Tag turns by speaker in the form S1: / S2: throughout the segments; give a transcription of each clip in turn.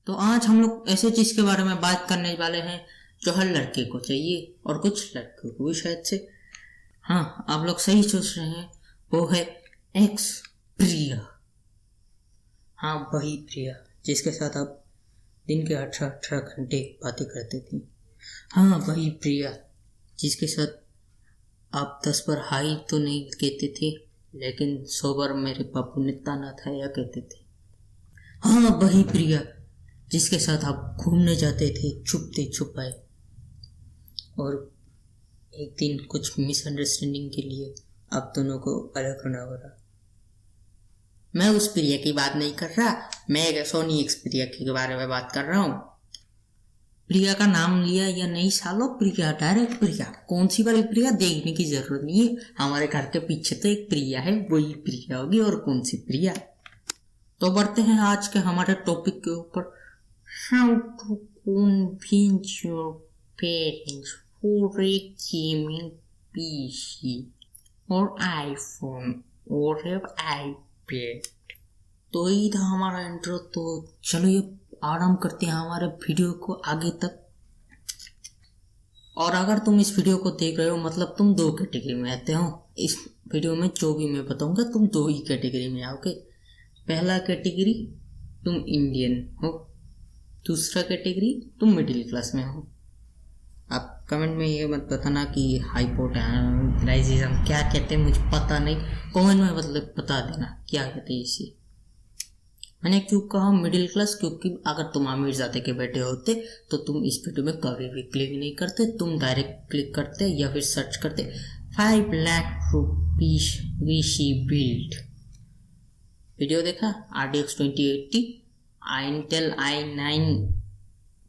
S1: तो आज हम लोग ऐसे चीज के बारे में बात करने वाले हैं जो हर लड़के को चाहिए और कुछ लड़कों को भी शायद से। हाँ, आप लोग सही सोच रहे हैं, वो है एक्स प्रिया। हाँ, वही प्रिया जिसके साथ आप दिन के 18 घंटे बातें करते थे। हाँ, वही प्रिया जिसके साथ आप 10 बार हाई तो नहीं कहते थे, लेकिन 100 बार मेरे बापू ने ताना था या कहते थे। हाँ, वही प्रिया जिसके साथ आप घूमने जाते थे छुपते छुपाए, और एक दिन कुछ मिसअंडरस्टैंडिंग के लिए आप दोनों को अलग होना हो रहा। मैं उस प्रिया की बात नहीं कर रहा, मैं सोनी एक्स प्रिया के बारे में बात कर रहा हूँ। प्रिया का नाम लिया या नहीं सालो, प्रिया, डायरेक्ट प्रिया। कौन सी वाली प्रिया देखने की जरूरत नहीं है, हमारे घर के पीछे तो एक प्रिया है, वही प्रिया होगी, और कौन सी प्रिया। तो बढ़ते हैं आज के हमारे टॉपिक के ऊपर। How to convince your parents for a gaming PC और आईफोन और आईपैड। तो यही था हमारा इंट्रो। तो चलो ये आराम करते हैं हमारे वीडियो को आगे तक। और अगर तुम इस वीडियो को देख रहे हो मतलब तुम दो कैटेगरी में आते हो। इस वीडियो में जो भी मैं बताऊंगा तुम दो ही कैटेगरी में आओगे। पहला कैटेगरी तुम इंडियन हो, दूसरा कैटेगरी तुम मिडिल क्लास में हो। आप कमेंट में ये मत बताना कि हाइपोथायराइडिज्म क्या कहते हैं, मुझे पता नहीं। कमेंट में मतलब बता देना क्या कहते हैं इसे। मैंने क्यों कहा मिडिल क्लास, क्योंकि अगर तुम आमिर ज़ादे के बेटे होते तो तुम इस वीडियो में कभी भी क्लिक नहीं करते, तुम डायरेक्ट क्लिक करते या फिर सर्च करते 5 lakh rupees VC build. Video देखा RTX 2080 इंटेल i9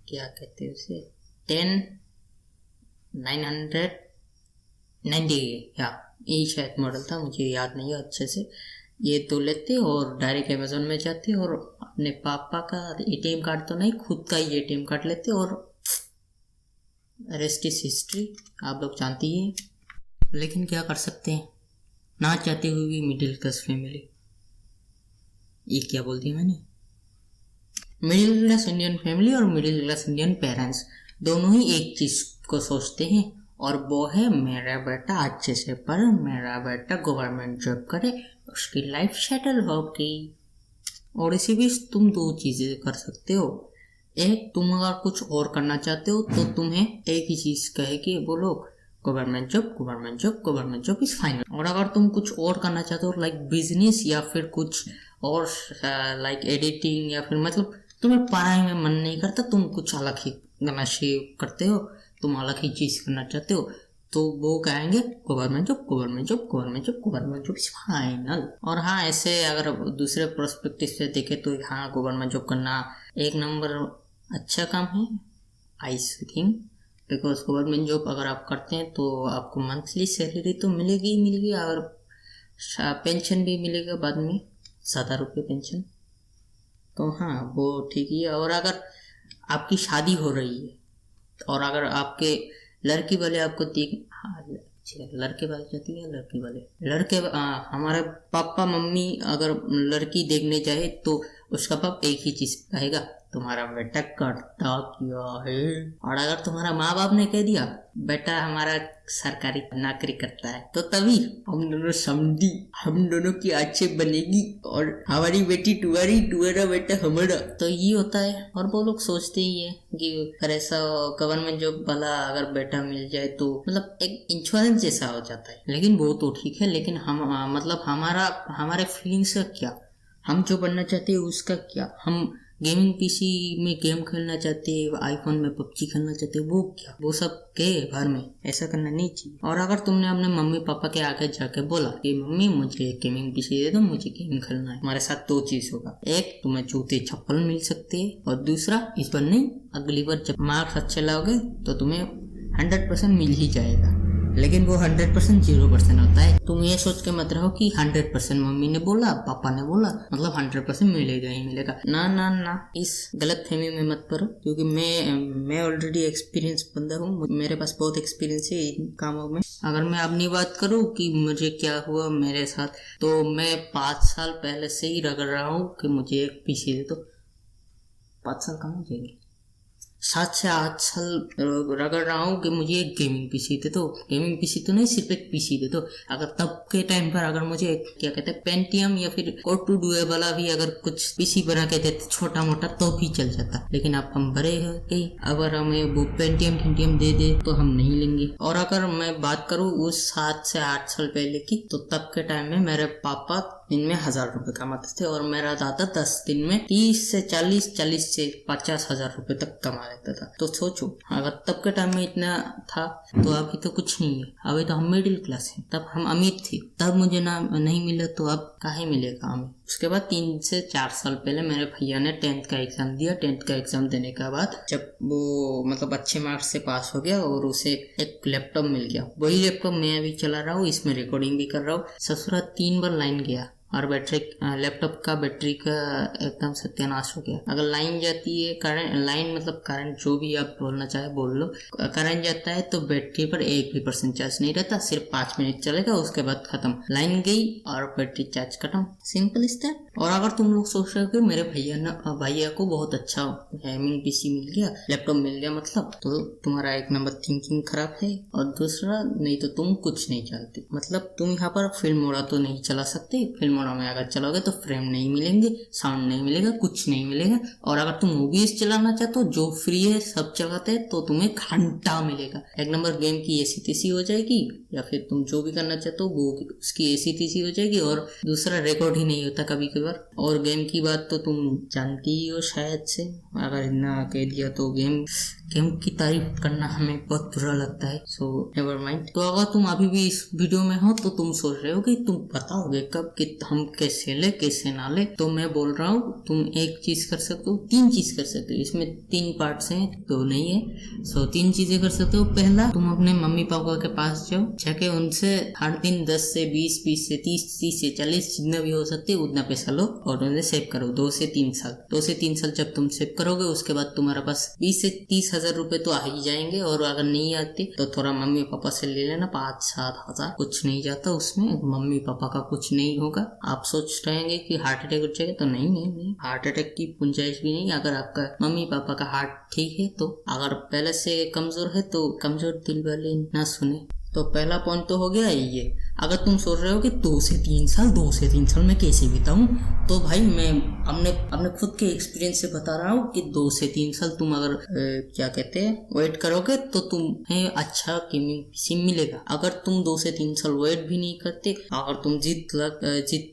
S1: क्या कहते हैं उसे 10990 या यही शायद मॉडल था, मुझे याद नहीं है अच्छे से। ये तो लेते और डायरेक्ट अमेजोन में जाते और अपने पापा का ATM कार्ड तो नहीं, खुद का ही ATM कार्ड लेते और रेस्ट इज हिस्ट्री, आप लोग जानती ही हैं। लेकिन क्या कर सकते हैं, ना चाहते हुए भी मिडिल क्लास फैमिली। ये क्या बोल दिया मैंने, मिडिल क्लास इंडियन फैमिली और मिडिल क्लास इंडियन पेरेंट्स दोनों ही एक चीज को सोचते हैं, और वो है मेरा बेटा अच्छे से पढ़े, मेरा बेटा गवर्नमेंट जॉब करे, उसकी लाइफ सेटल हो गई। और इसी बीच तुम दो चीजें कर सकते हो। एक, तुम अगर कुछ और करना चाहते हो तो तुम्हें एक ही चीज कहे कि बोलो government job, government job, government job is final. और अगर तुम कुछ और करना चाहते हो लाइक बिजनेस या फिर कुछ और लाइक एडिटिंग, या फिर मतलब तुम्हें पढ़ाई में मन नहीं करता, तुम कुछ अलग ही करना करते हो, तुम अलग ही चीज करना चाहते हो, तो वो कहेंगे government job, government job, government job, government job is final. और हाँ, ऐसे अगर दूसरे पर्सपेक्टिव से देखे तो हाँ, गवर्नमेंट जॉब करना एक नंबर अच्छा काम है I think, because government job अगर आप करते हैं तो आपको मंथली सैलरी तो मिलेगी ही मिलेगी, और पेंशन भी मिलेगा बाद में, 7 रुपये पेंशन। तो हाँ, वो ठीक ही है। और अगर आपकी शादी हो रही है और अगर आपके लड़की वाले आपको लड़के वाले जाती है, लड़की वाले लड़के हमारे पापा मम्मी अगर लड़की देखने जाए तो उसका बाप एक ही चीज कहेगा, तुम्हारा बेटा करता क्या है। और अगर तुम्हारा माँ बाप ने कह दिया बेटा हमारा सरकारी नौकरी करता है, तो तभी हम दोनों समझी, हम दोनों की अच्छे बनेगी, और हमारी बेटी तुम्हारी, तुम्हारा बेटा हमारा। तो ये होता है। और वो लोग सोचते ही है कि अगर ऐसा गवर्नमेंट जॉब वाला अगर बेटा मिल जाए तो मतलब एक इंश्योरेंस जैसा हो जाता है। लेकिन वो तो ठीक है, लेकिन हम मतलब हमारे फीलिंग्स का क्या, हम जो बनना चाहते हैं उसका क्या। हम गेमिंग पीसी में गेम खेलना चाहते हैं, आईफोन में पबजी खेलना चाहते हैं, वो क्या, वो सब के घर में ऐसा करना नहीं चाहिए। और अगर तुमने अपने मम्मी पापा के आगे जाके बोला कि मम्मी मुझे गेमिंग पीसी दे दो, मुझे गेम खेलना है, हमारे साथ दो चीज होगा। एक, तुम्हें जूते चप्पल मिल सकते हैं, और दूसरा, इस बार नहीं अगली बार जब मार्क्स अच्छे लाओगे तो तुम्हें 100% मिल ही जाएगा। लेकिन वो 100% 0% होता है। तुम ये सोच के मत रहो कि 100% मम्मी ने बोला, पापा ने बोला, मतलब 100% मिलेगा ही मिलेगा। ना ना ना, इस गलत फहमी में मत पड़ो, क्योंकि मैं ऑलरेडी एक्सपीरियंस बंदा हूँ, मेरे पास बहुत एक्सपीरियंस है इन कामों में। अगर मैं अपनी बात करूँ कि मुझे क्या हुआ मेरे साथ, तो मैं 5 साल पहले से ही रगड़ रहा हूँ कि मुझे एक पीसी दे दो। 5 साल कम हो जाएंगे। 7 से 8 साल रगड़ रहा हूँ कि मुझे एक गेमिंग पीसी दे दो, गेमिंग पीसी तो नहीं सिर्फ एक पीसी दे दो। अगर तब के टाइम पर अगर मुझे क्या कहते हैं पेंटियम या फिर कोड टू डुए वाला भी अगर कुछ पीसी बना के देते छोटा मोटा तो भी चल जाता, लेकिन अब हम बड़े हो गए, अगर हमें वो पेंटियम दे दे तो हम नहीं लेंगे। और अगर मैं बात करूँ उस 7 से 8 साल पहले की, तो तब के टाइम में मेरे पापा दिन में 1000 रुपए कमाते थे और मेरा दादा 10 दिन में 30 से 40 से 50,000 रुपए तक कमा लेता था। तो सोचो अगर तब के टाइम में इतना था तो अभी तो कुछ नहीं है, अभी तो हम मिडिल क्लास हैं। तब हम अमीर थे, तब मुझे ना नहीं मिला तो अब काहे मिलेगा हमें। उसके बाद 3 से 4 साल पहले मेरे भैया ने 10th का एग्जाम दिया। 10th का एग्जाम देने के बाद जब वो मतलब अच्छे मार्क्स से पास हो गया और उसे एक लैपटॉप मिल गया, वही लैपटॉप मैं अभी चला रहा हूँ, इसमें रिकॉर्डिंग भी कर रहा हूँ। ससुरा 3 बार लाइन गया और लैपटॉप का बैटरी का एकदम सत्यानाश हो गया। अगर लाइन जाती है, करंट जो भी आप बोलना चाहे बोल लो, करंट जाता है तो बैटरी पर 1% चार्ज नहीं रहता, सिर्फ 5 मिनट चलेगा, उसके बाद खत्म, लाइन गई और बैटरी चार्ज खत्म, सिंपल इज दैट। और अगर तुम लोग सोच रहे हो कि मेरे भैया को बहुत अच्छा गेमिंग पीसी मिल गया, लैपटॉप मिल गया, मतलब तो तुम्हारा एक नंबर थिंकिंग खराब है और दूसरा नहीं तो तुम कुछ नहीं जानते। मतलब तुम यहाँ पर फिल्म मोड़ा तो नहीं चला सकते, फिल्म मोड़ा में अगर चलोगे तो फ्रेम नहीं मिलेंगे, साउंड नहीं मिलेगा, कुछ नहीं मिलेगा। और अगर तुम OBS चलाना चाहते हो जो फ्री है सब चलाते हैं तो तुम्हें घंटा मिलेगा। एक नंबर गेम की ऐसी तैसी हो जाएगी, या फिर तुम जो भी करना चाहते हो वो उसकी ऐसी तैसी हो जाएगी, और दूसरा रिकॉर्ड ही नहीं होता कभी कभार। और गेम की बात तो तुम जानती ही हो शायद से, अगर इतना कह दिया तो गेम की तारीफ करना हमें बहुत बुरा लगता है, सो नेवर माइंड। तो अगर तुम अभी भी इस वीडियो में हो तो तुम सोच रहे हो कि तुम बताओगे कब कि हम कैसे ले कैसे ना ले, तो मैं बोल रहा हूँ तुम एक चीज कर सकते हो, 3 चीज कर सकते हो। इसमें 3 पार्ट्स हैं तो नहीं है, सो 3 चीजें कर सकते हो। पहला, तुम अपने मम्मी पापा के पास जाओ, जाके उनसे हर दिन 10 से 20 से 30 से 40 जितना भी हो सकते उतना पैसा लो और उन्हें सेव करो 2 से 3 साल। जब तुम सेव करोगे उसके बाद तुम्हारे पास 20 से 30,000 रुपए तो आ ही जाएंगे। और अगर नहीं आते तो थोड़ा मम्मी पापा से ले लेना, 5-7 हजार, कुछ नहीं जाता उसमें, मम्मी पापा का कुछ नहीं होगा। आप सोच रहेंगे कि हार्ट अटैक हो जाएगा, तो नहीं, हार्ट अटैक की गुंजाइश भी नहीं। अगर आपका मम्मी पापा का हार्ट ठीक है तो, अगर पहले से कमजोर है तो कमजोर दिल वाले ना सुने। तो पहला पॉइंट तो हो गया ये। अगर तुम सोच रहे हो कि 2 से 3 साल मैं कैसे बिताऊं, तो भाई मैं अपने खुद के एक्सपीरियंस से बता रहा हूँ कि 2 से 3 साल तुम अगर क्या कहते हैं वेट करोगे तो तुम्हें अच्छा गेमिंग पीसी मिलेगा। अगर तुम 2 से 3 साल वेट भी नहीं करते, अगर तुम जिद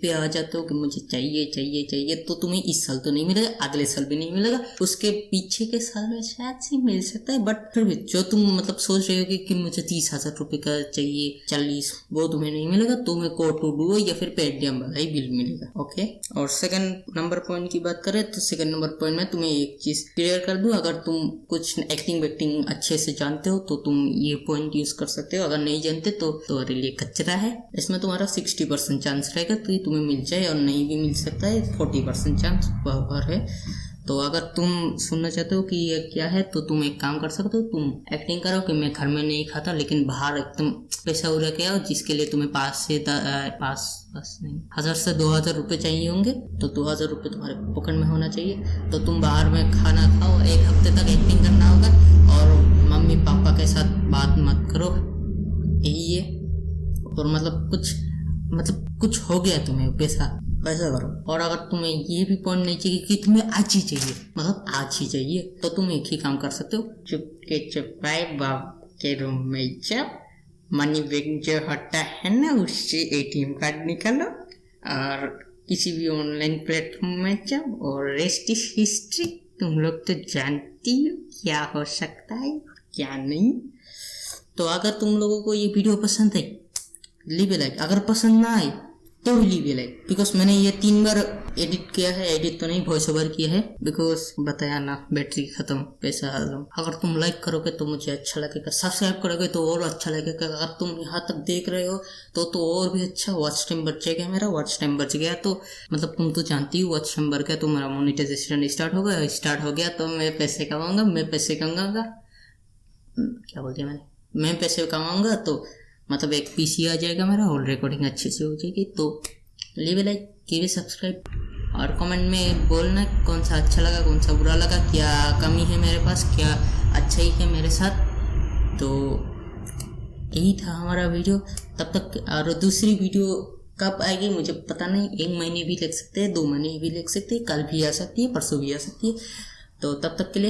S1: पे आ जाते हो कि मुझे चाहिए, तो तुम्हें इस साल तो नहीं मिलेगा, अगले साल भी नहीं मिलेगा, उसके पीछे के साल में शायद से मिल सकता है। बट फिर भी जो तुम मतलब सोच रहे हो कि मुझे 30,000 रुपए का चाहिए 40, वो तुम्हें नहीं मिलेगा, तुम्हें कोड टू डुओ या फिर पेटीएम वाला ही बिल मिलेगा। ओके। और सेकंड नंबर पॉइंट की बात करें तो सेकंड नंबर पॉइंट में तुम्हें एक चीज क्लियर कर दूं, अगर तुम कुछ एक्टिंग अच्छे से जानते हो तो तुम ये पॉइंट यूज कर सकते हो। अगर नहीं जानते तो तुम्हारे लिए कचरा है। इसमें तुम्हारा 60% चांस रहेगा तो ये तुम्हें मिल जाए, और नहीं भी मिल सकता है 40% चांस बराबर है। तो अगर तुम सुनना चाहते हो कि ये क्या है तो तुम एक काम कर सकते हो, तुम एक्टिंग करो कि मैं घर में नहीं खाता लेकिन बाहर एकदम पैसा उड़ा के आओ, जिसके लिए तुम्हें 1,000 से 2,000 रुपये चाहिए होंगे। तो 2,000 रुपये तुम्हारे पॉकेट में होना चाहिए। तो तुम बाहर में खाना खाओ, 1 हफ्ते तक एक्टिंग करना होगा और मम्मी पापा के साथ बात मत करो, यही है। और मतलब कुछ हो गया तुम्हें पैसा करो। और अगर तुम्हें ये भी पॉइंट नहीं चाहिए कि तुम्हें आज ही चाहिए, मतलब आज ही चाहिए, तो तुम एक ही काम कर सकते हो, चुपके बाप के रूम में जाओ, मनी बैग जो होता है ना उससे ATM कार्ड निकालो और किसी भी ऑनलाइन प्लेटफॉर्म में जाओ, और रेस्ट इज हिस्ट्री। तुम लोग तो जानती हो क्या हो सकता है क्या नहीं। तो अगर तुम लोगों को ये वीडियो पसंद है लीव ए लाइक, अगर पसंद ना आए तो लीव ए लाइक, बिकॉज मैंने ये 3 बार एडिट किया है, एडिट तो नहीं वॉइस ओवर किया है, बिकॉज बताया ना बैटरी खत्म पैसा खत्म। अगर तुम लाइक करोगे तो मुझे अच्छा लगेगा, सब्सक्राइब करोगे तो और अच्छा लगेगा। अगर तुम यहाँ तक देख रहे हो तो और भी अच्छा। वॉच टाइम बच जाएगा, मेरा वॉच टाइम बच गया तो मतलब तुम तो जानती हो वॉच टाइम बढ़ गया तो मेरा मोनेटाइजेशन स्टार्ट हो गया तो मैं पैसे कमाऊंगा, क्या बोल दिया मैं पैसे कमाऊंगा, तो मतलब एक पीसी आ जाएगा मेरा और रिकॉर्डिंग अच्छे से हो जाएगी। तो लीव ए लाइक, कीजिए सब्सक्राइब और कमेंट में बोलना कौन सा अच्छा लगा कौन सा बुरा लगा, क्या कमी है मेरे पास, क्या अच्छा ही है मेरे साथ। तो यही था हमारा वीडियो। तब तक और दूसरी वीडियो कब आएगी मुझे पता नहीं, 1 महीने भी लग सकते हैं, 2 महीने भी लग सकते हैं, कल भी आ सकती है, परसों भी आ सकती है। तो तब तक के लिए